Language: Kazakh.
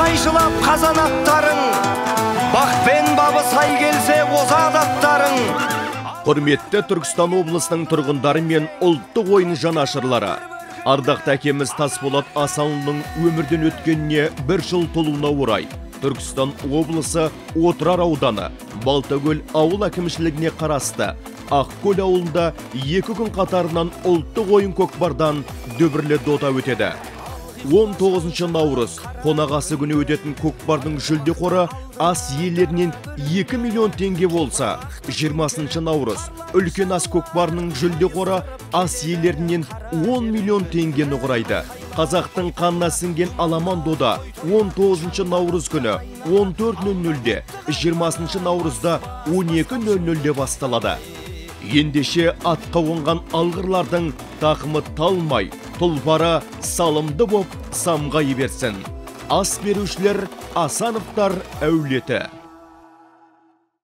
сайшылап қазанаттарың, бақпен бабы сай келсе озат аттарың. Құрметті Түркістан облысының тұрғындары мен ұлттық ойын жанашырлары, ардақты әкеміз Тасболат Асанұлының өмірден өткеніне 1 жыл толуына орай Түркістан облысы Отырар ауданы Балтакөл ауыл әкімшілігіне қарасты Ақкөл ауылында 2 күн қатарынан ұлттық ойын көкпардан дүбірлі дода өтеді. 19 наурыз қонағасы күні өтетін көкпардың жүлде қоры ас иелерінен 2 миллион теңге болса, 20 наурыз үлкен ас көкпарының жүлде қоры ас иелерінен 10 миллион теңгені құрайды. Қазақтың қанына сіңген аламан дода 19 наурыз күні 14:00-де, 20 наурызда 12:00-де басталады. Ендеше атқа қонған алғырлардың тақымы талмай, тұлпары салымды боп самғай берсін. Ас берушілер Асановтар әулеті.